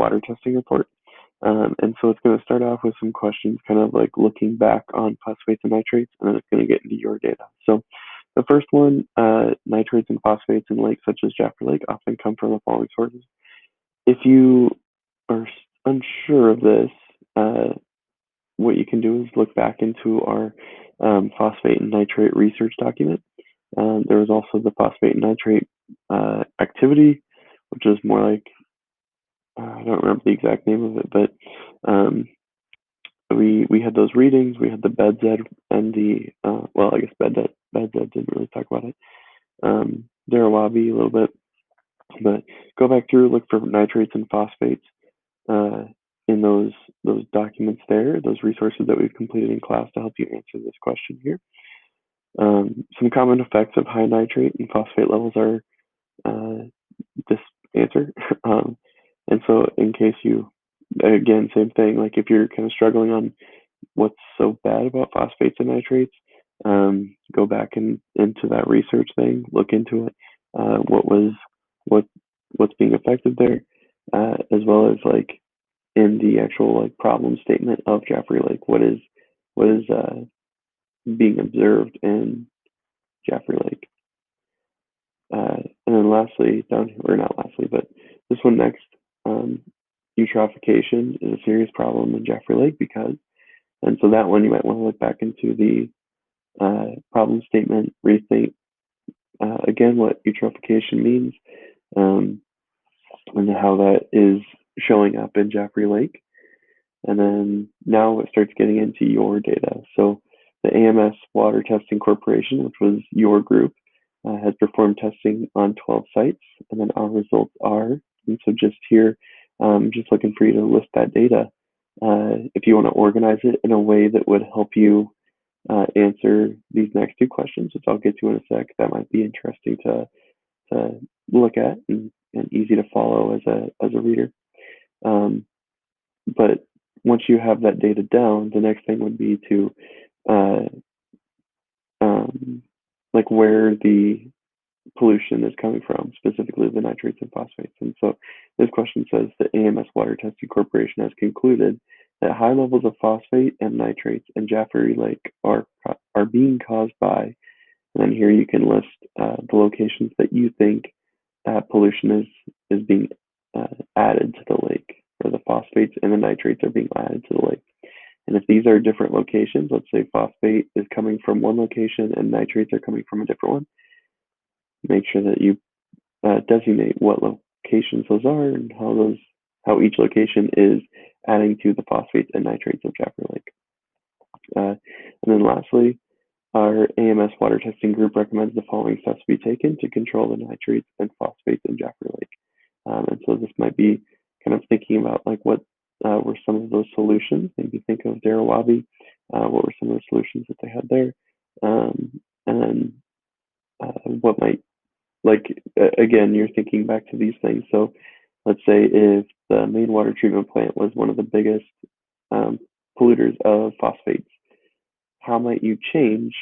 water testing report. And so it's going to start off with some questions, kind of like looking back on phosphates and nitrates, and then it's going to get into your data. So the first one, nitrates and phosphates in lakes such as Jaffrey Lake often come from the following sources. If you are unsure of this, what you can do is look back into our phosphate and nitrate research document. There was also the phosphate and nitrate activity, which is more like, I don't remember the exact name of it, but we had those readings. We had the BEDZ and the well, I guess BEDZ didn't really talk about it. Darawabi a little bit, but go back through, look for nitrates and phosphates in those documents there, those resources that we've completed in class to help you answer this question here. Some common effects of high nitrate and phosphate levels are this answer. And so in case you, again, same thing, like if you're kind of struggling on what's so bad about phosphates and nitrates, go back into that research thing, look into it, what's being affected there, as well as like in the actual like problem statement of Jaffrey Lake, what is being observed in Jaffrey Lake. And then lastly, down here, or not lastly, but this one next, eutrophication is a serious problem in Jaffrey Lake because, and so that one you might want to look back into the problem statement, rethink again what eutrophication means, and how that is showing up in Jaffrey Lake. And then now it starts getting into your data. So the AMS Water Testing Corporation, which was your group, has performed testing on 12 sites, and then our results are, and so just here, just looking for you to list that data. If you want to organize it in a way that would help you answer these next two questions, which I'll get to in a sec, that might be interesting to look at and easy to follow as a reader. But once you have that data down, the next thing would be to like where the pollution is coming from, specifically the nitrates and phosphates. And so this question says the AMS Water Testing Corporation has concluded that high levels of phosphate and nitrates in Jaffrey Lake are being caused by, and then here you can list the locations that you think that pollution is being added to the lake, or the phosphates and the nitrates are being added to the lake. And if these are different locations, let's say phosphate is coming from one location and nitrates are coming from a different one, make sure that you designate what locations those are and how each location is adding to the phosphates and nitrates of Jaffrey Lake. And then lastly, our AMS water testing group recommends the following steps be taken to control the nitrates and phosphates in Jaffrey Lake. And so this might be kind of thinking about like what were some of those solutions. Maybe think of Darawabi, what were some of the solutions that they had there, and then what might, like, again, you're thinking back to these things. So let's say if the main water treatment plant was one of the biggest polluters of phosphates, how might you change